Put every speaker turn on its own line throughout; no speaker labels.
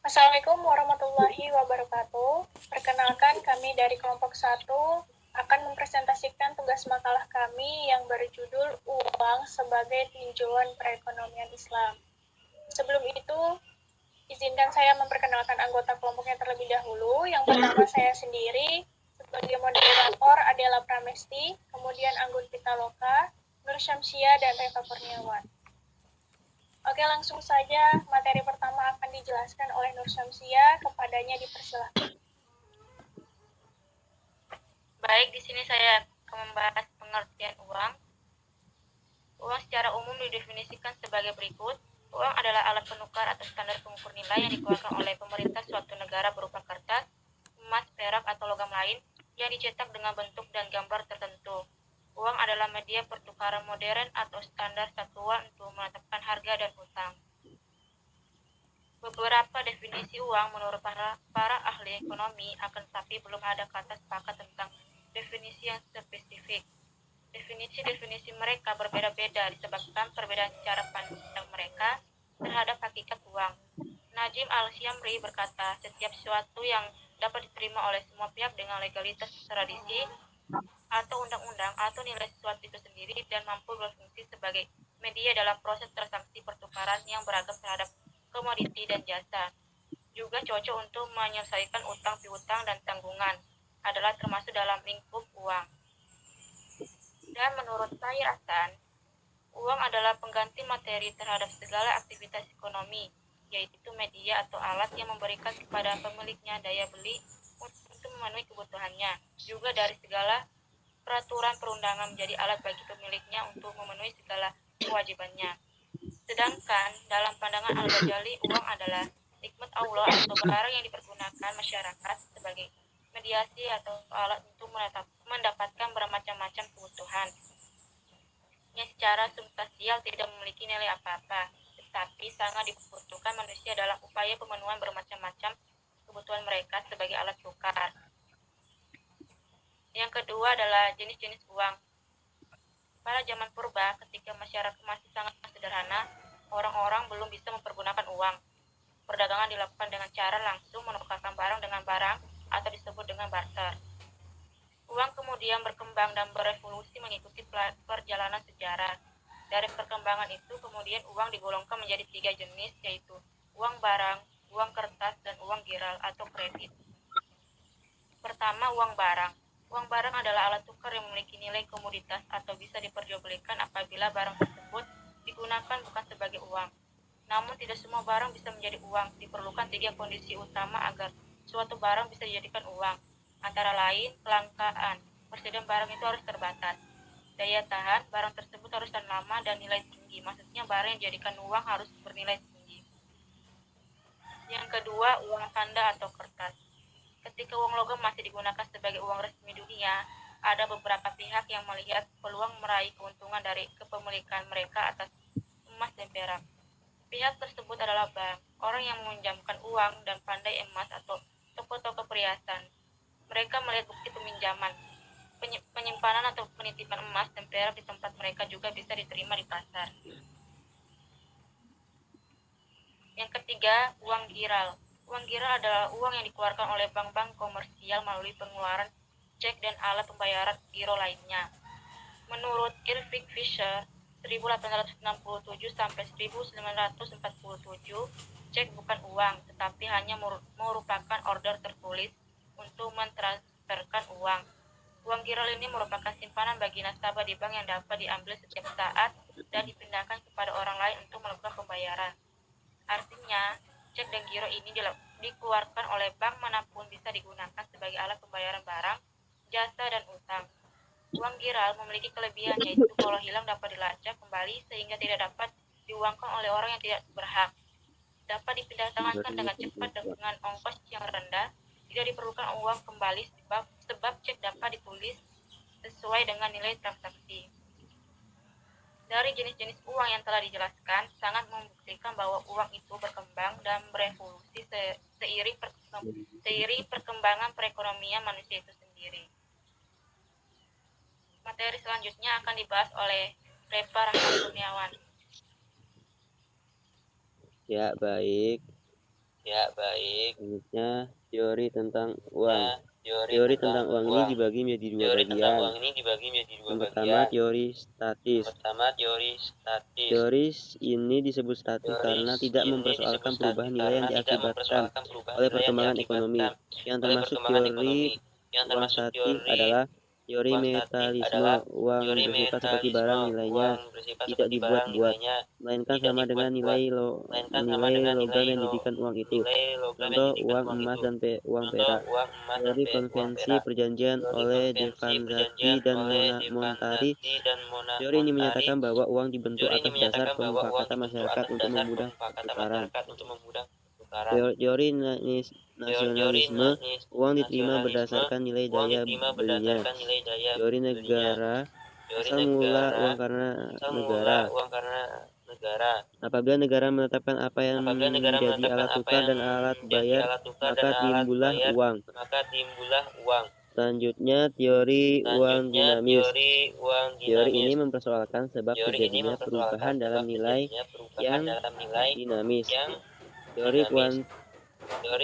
Assalamualaikum warahmatullahi wabarakatuh. Perkenalkan, kami dari kelompok 1 akan mempresentasikan tugas makalah kami yang berjudul Uang sebagai Tinjauan Perekonomian Islam. Sebelum itu, izinkan saya memperkenalkan anggota kelompoknya terlebih dahulu. Yang pertama saya sendiri, sebagai moderator Adela Pramesti, kemudian Anggun Pitaloka, Nur Syamsia, dan Reva Kurniawan. Oke, langsung saja materi pertama akan dijelaskan oleh Nur Syamsia, kepadanya dipersilahkan.
Baik, di sini saya akan membahas pengertian uang. Uang secara umum didefinisikan sebagai berikut. Uang adalah alat penukar atau standar pengukur nilai yang dikeluarkan oleh pemerintah suatu negara berupa kertas, emas, perak, atau logam lain yang dicetak dengan bentuk dan gambar tertentu. Uang adalah media pertukaran modern atau standar satuan untuk menetapkan harga dan utang. Beberapa definisi uang menurut para ahli ekonomi, akan tetapi belum ada kata sepakat tentang definisi yang spesifik. Definisi-definisi mereka berbeda-beda disebabkan perbedaan cara pandang mereka terhadap hakikat uang. Najim Al-Syamri berkata, setiap sesuatu yang dapat diterima oleh semua pihak dengan legalitas tradisi atau undang-undang atau nilai sesuatu itu sendiri dan mampu berfungsi sebagai media dalam proses transaksi pertukaran yang beragam terhadap komoditi dan jasa. Juga cocok untuk menyelesaikan utang piutang dan tanggungan adalah termasuk dalam lingkup uang. Dan menurut Tahir Hasan, uang adalah pengganti materi terhadap segala aktivitas ekonomi, yaitu media atau alat yang memberikan kepada pemiliknya daya beli untuk memenuhi kebutuhannya. Juga dari segala peraturan perundangan menjadi alat bagi pemiliknya untuk memenuhi segala kewajibannya. Sedangkan dalam pandangan Al-Ghazali, uang adalah nikmat Allah atau barang yang dipergunakan masyarakat sebagai mediasi atau alat untuk mendapatkan bermacam-macam kebutuhan yang secara substansial tidak memiliki nilai apa-apa, tetapi sangat dibutuhkan manusia dalam upaya pemenuhan bermacam-macam kebutuhan mereka sebagai alat tukar. Yang kedua adalah jenis-jenis uang. Pada zaman purba, ketika masyarakat masih sangat sederhana, orang-orang belum bisa mempergunakan uang. Perdagangan dilakukan dengan cara langsung menukarkan barang dengan barang atau disebut dengan barter. Uang kemudian berkembang dan berevolusi mengikuti perjalanan sejarah. Dari perkembangan itu kemudian uang digolongkan menjadi 3 jenis, yaitu uang barang, uang kertas, dan uang giral atau kredit. Pertama, uang barang. Uang barang adalah alat tukar yang memiliki nilai komoditas atau bisa diperjualbelikan apabila barang tersebut digunakan bukan sebagai uang. Namun tidak semua barang bisa menjadi uang. Diperlukan 3 kondisi utama agar suatu barang bisa dijadikan uang. Antara lain, kelangkaan. Persediaan barang itu harus terbatas. Daya tahan, barang tersebut harus tahan lama dan nilai tinggi. Maksudnya barang yang dijadikan uang harus bernilai tinggi. Yang kedua, uang tanda atau kertas. Ketika uang logam masih digunakan sebagai uang resmi dunia, ada beberapa pihak yang melihat peluang meraih keuntungan dari kepemilikan mereka atas emas dan perak. Pihak tersebut adalah bank, orang yang meminjamkan uang, dan pandai emas atau toko-toko perhiasan. Mereka melihat bukti peminjaman, penyimpanan atau penitipan emas dan perak di tempat mereka juga bisa diterima di pasar. Yang ketiga, uang giral. Uang giral adalah uang yang dikeluarkan oleh bank-bank komersial melalui pengeluaran cek dan alat pembayaran giro lainnya. Menurut Irving Fisher, 1867 sampai 1947, cek bukan uang, tetapi hanya merupakan order tertulis untuk mentransferkan uang. Uang giral ini merupakan simpanan bagi nasabah di bank yang dapat diambil setiap saat dan dipindahkan kepada orang lain untuk melakukan pembayaran. Artinya, cek dan giro ini dikeluarkan oleh bank manapun bisa digunakan sebagai alat pembayaran barang, jasa, dan utang. Uang giral memiliki kelebihan, yaitu kalau hilang dapat dilacak kembali sehingga tidak dapat diuangkan oleh orang yang tidak berhak. Dapat dipindah tangankan dengan cepat dengan ongkos yang rendah. Tidak diperlukan uang kembali sebab cek dapat ditulis sesuai dengan nilai transaksi. Dari jenis-jenis uang yang telah dijelaskan, sangat membuktikan bahwa uang itu berkembang dan berevolusi seiring perkembangan perekonomian manusia itu sendiri. Materi selanjutnya akan dibahas oleh Reva Rahmat Kurniawan.
Ya, baik. Ya, baik.
Selanjutnya, teori tentang uang.
Nah, teori
Teori
tentang
tentang uang ini
uang.
dibagi menjadi dua
Teori tentang
bagian.
uang ini dibagi menjadi dua
Yang pertama,
bagian.
teori
Yang
statis.
pertama, teori statis.
Teori ini disebut statis
Teori
karena tidak
ini disebut
mempersoalkan
statis
perubahan nilai
karena
yang
tidak
diakibatkan
mempersoalkan perubahan
oleh
nilai yang
perkembangan ekonomi.
diakibatkan
Yang
oleh
termasuk
perkembangan
teori
ekonomi. Yang
uang
termasuk
statis
teori
adalah teori
uang statis
metalisme.
adalah
Uang
teori
bersifat seperti
metalisme.
barang, nilainya
Uang bersifat
tidak
seperti barang,
dibuat-buat,
nilainya
melainkan
tidak
sama dengan
dibuat-buat, melainkan sama
nilai
dengan
logam yang dijadikan uang itu.
nilai logam yang
Contoh
dijadikan
uang
uang
emas
itu.
dan uang
Contoh
perak.
uang emas dan
Teori
uang
konvensi
perak.
perjanjian
Teori
oleh
konvensi
Devanzati
perjanjian
dan
oleh
Montari.
Devanzati dan
Teori ini
Montari.
menyatakan bahwa uang dibentuk
Teori ini
atas dasar
menyatakan bahwa uang
pemufakatan
dibentuk
masyarakat
atas
untuk
dasar
memudahkan
pemufakatan
pertukaran.
masyarakat untuk memudahkan pertukaran.
Teori
Teori
nasionalisme, uang diterima
nasionalisme,
berdasarkan nilai
uang
daya
diterima
belinya.
berdasarkan nilai daya
Teori
belinya.
negara,
Teori
asal mula
negara,
uang karena
asal
negara.
mula uang karena negara.
Apabila negara menetapkan apa yang
Apabila negara
menjadi
menetapkan
alat
apa
tukar
yang
dan alat
menjadi
bayar,
alat tukar dan
maka
alat
timbullah
bayar,
uang.
maka timbullah uang.
Selanjutnya, teori uang
Selanjutnya,
dinamis.
teori uang
Teori ini
dinamis.
mempersoalkan sebab
Teori ini
terjadinya
mempersoalkan
perubahan dalam
sebab
nilai
terjadinya perubahan
yang
dalam nilai
dinamis.
yang
Teori
dinamis.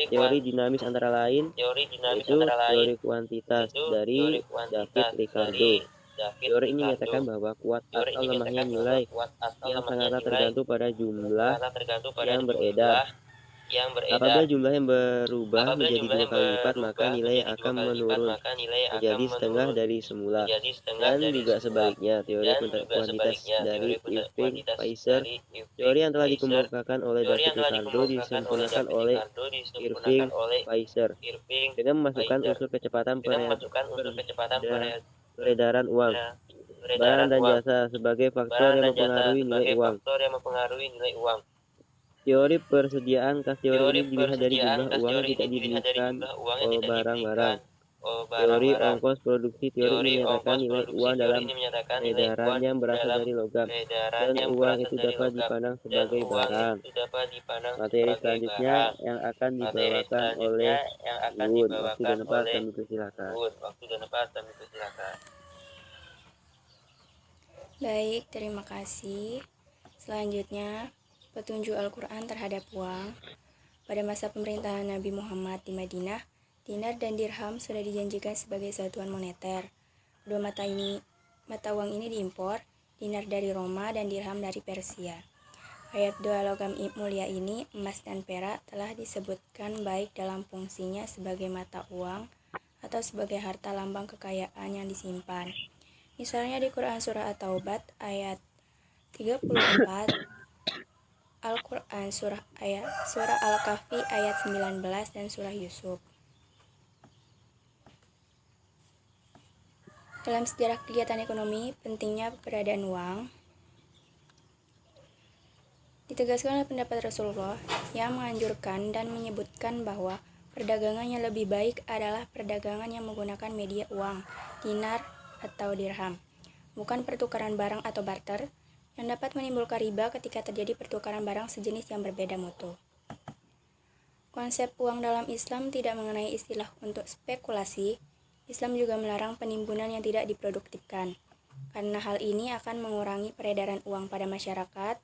Teori dinamis antara lain
Teori dinamis
yaitu
antara lain
teori kuantitas
yaitu
dari
teori
David
kuantitas
Ricardo.
dari David
Teori ini
Ricardo.
menyatakan bahwa kuat
Teori
atau
ini
lemahnya
menyatakan bahwa
nilai
kuat atau
yang
lemahnya
sangatlah
nilai
tergantung pada
yang
jumlah
sangatlah tergantung pada
yang beredar.
jumlah yang beredar.
Apabila jumlah yang berubah
Apabila
menjadi
jumlah
2
yang
kali lipat, maka
berubah
nilai
menjadi 2
akan
kali lipat,
menurun
maka nilai akan
menjadi setengah
menurun
dari semula.
menjadi setengah
Dan
dari
juga
semula.
sebaliknya, teori
Dan juga
kuantitas
sebaliknya,
dari
teori
Irving
kuantitas
Fisher,
dari Irving
teori yang telah
Fisher,
dikemukakan oleh
teori
David
yang telah
Ricardo
dikemukakan oleh
disempurnakan
David
oleh
Ricardo disempurnakan
Irving
oleh
Fisher
Irving
dengan memasukkan
Fisher
unsur kecepatan
dengan memasukkan unsur kecepatan
peredaran uang, barang
peredaran
dan
uang,
jasa sebagai faktor
barang
yang
dan jasa
mempengaruhi nilai
sebagai
uang.
faktor yang mempengaruhi nilai uang.
Teori persediaan kas. Teori ini
Teori
dilihat dari
persediaan
jumlah
kas.
uang yang
Teori ini
tidak
dilihat dari
dibelikan
jumlah uang yang
oleh
tidak
barang-barang.
dibelikan oleh
Teori
barang-barang.
ongkos produksi. Teori ini
Teori
menyatakan
ongkos
nilai
produksi.
uang
Teori
dalam
ini menyatakan nilai
peredaran
uang
yang berasal
dalam
dari logam,
peredaran
dan
yang
uang
berasal
itu
dari
dapat
logam,
dipandang
dan
sebagai
uang
barang.
itu dapat dipandang
Materi
sebagai
selanjutnya
barang.
yang akan
Materi
dibawakan oleh
selanjutnya yang akan
Iwun. Waktu
dibawakan
dan tempat
oleh
kami persilakan.
Iwun. Waktu dan tempat kami persilakan.
Baik, terima kasih. Selanjutnya, petunjuk Al-Quran terhadap uang. Pada masa pemerintahan Nabi Muhammad di Madinah, dinar dan dirham sudah dijanjikan sebagai satuan moneter. Kedua mata uang ini diimpor, dinar dari Roma dan dirham dari Persia. Ayat dua logam mulia ini, emas dan perak, telah disebutkan baik dalam fungsinya sebagai mata uang atau sebagai harta lambang kekayaan yang disimpan. Misalnya di Quran Surah At-Taubah ayat 34, Al-Quran Surah Al-Kahfi ayat 19, dan Surah Yusuf. Dalam sejarah kegiatan ekonomi, pentingnya keberadaan uang ditegaskan oleh pendapat Rasulullah yang menganjurkan dan menyebutkan bahwa perdagangan yang lebih baik adalah perdagangan yang menggunakan media uang, dinar atau dirham, bukan pertukaran barang atau barter, yang dapat menimbulkan riba ketika terjadi pertukaran barang sejenis yang berbeda mutu. Konsep uang dalam Islam tidak mengenai istilah untuk spekulasi. Islam juga melarang penimbunan yang tidak diproduktifkan, karena hal ini akan mengurangi peredaran uang pada masyarakat.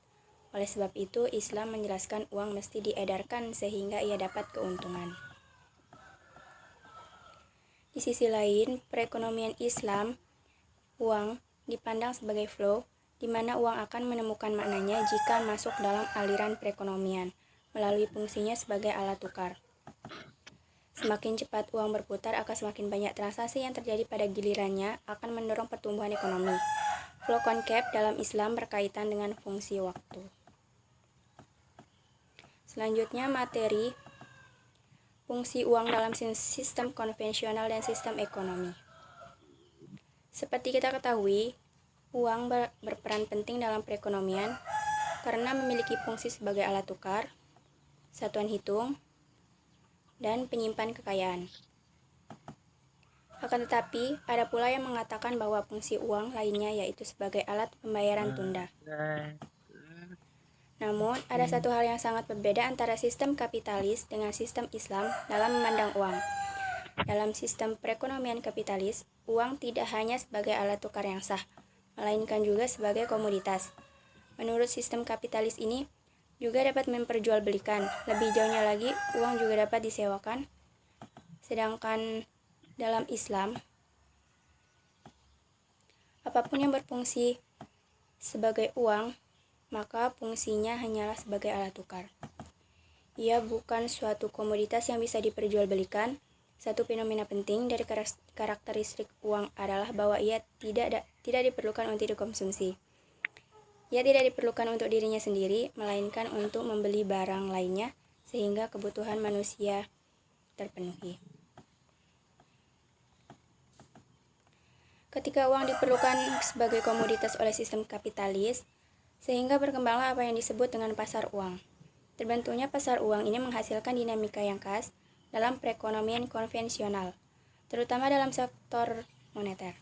Oleh sebab itu, Islam menjelaskan uang mesti diedarkan sehingga ia dapat keuntungan. Di sisi lain, perekonomian Islam, uang dipandang sebagai flow, di mana uang akan menemukan maknanya jika masuk dalam aliran perekonomian, melalui fungsinya sebagai alat tukar. Semakin cepat uang berputar, akan semakin banyak transaksi yang terjadi pada gilirannya akan mendorong pertumbuhan ekonomi. Flow concept dalam Islam berkaitan dengan fungsi waktu. Selanjutnya, materi fungsi uang dalam sistem konvensional dan sistem ekonomi. Seperti kita ketahui, uang berperan penting dalam perekonomian karena memiliki fungsi sebagai alat tukar, satuan hitung, dan penyimpan kekayaan. Akan tetapi, ada pula yang mengatakan bahwa fungsi uang lainnya yaitu sebagai alat pembayaran tunda. Namun, ada satu hal yang sangat berbeda antara sistem kapitalis dengan sistem Islam dalam memandang uang. Dalam sistem perekonomian kapitalis, uang tidak hanya sebagai alat tukar yang sah, melainkan juga sebagai komoditas. Menurut sistem kapitalis ini, juga dapat memperjualbelikan. Lebih jauhnya lagi, uang juga dapat disewakan. Sedangkan dalam Islam, apapun yang berfungsi sebagai uang, maka fungsinya hanyalah sebagai alat tukar. Ia bukan suatu komoditas yang bisa diperjualbelikan. Satu fenomena penting dari karakteristik uang adalah bahwa ia tidak diperlukan untuk dikonsumsi. Ia tidak diperlukan untuk dirinya sendiri, melainkan untuk membeli barang lainnya, sehingga kebutuhan manusia terpenuhi. Ketika uang diperlukan sebagai komoditas oleh sistem kapitalis, sehingga berkembanglah apa yang disebut dengan pasar uang. Terbentuknya pasar uang ini menghasilkan dinamika yang khas dalam perekonomian konvensional, terutama dalam sektor moneter.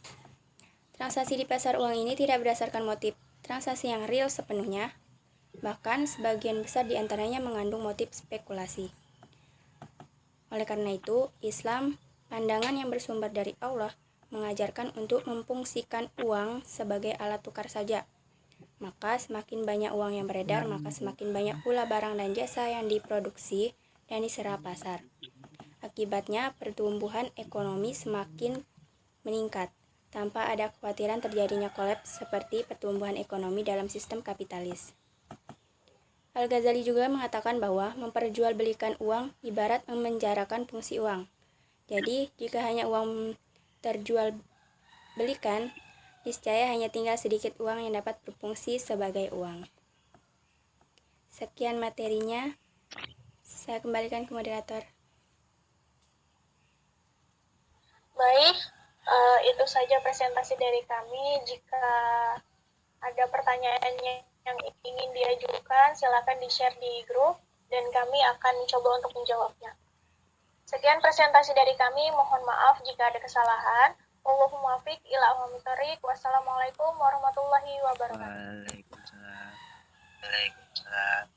Transaksi di pasar uang ini tidak berdasarkan motif transaksi yang real sepenuhnya, bahkan sebagian besar di antaranya mengandung motif spekulasi. Oleh karena itu, Islam, pandangan yang bersumber dari Allah, mengajarkan untuk memfungsikan uang sebagai alat tukar saja. Maka semakin banyak uang yang beredar, maka semakin banyak pula barang dan jasa yang diproduksi dan diserap pasar. Akibatnya, pertumbuhan ekonomi semakin meningkat, tanpa ada kekhawatiran terjadinya kolaps seperti pertumbuhan ekonomi dalam sistem kapitalis. Al-Ghazali juga mengatakan bahwa memperjualbelikan uang ibarat memenjarakan fungsi uang. Jadi, jika hanya uang terjualbelikan, niscaya hanya tinggal sedikit uang yang dapat berfungsi sebagai uang. Sekian materinya, saya kembalikan ke moderator.
Baik, itu saja presentasi dari kami. Jika ada pertanyaan yang ingin diajukan, silakan di-share di grup dan kami akan mencoba untuk menjawabnya. Sekian presentasi dari kami, mohon maaf jika ada kesalahan. Allahumma fiq ila aqwamit. Wassalamualaikum warahmatullahi wabarakatuh.
Waalaikumsalam. Waalaikumsalam.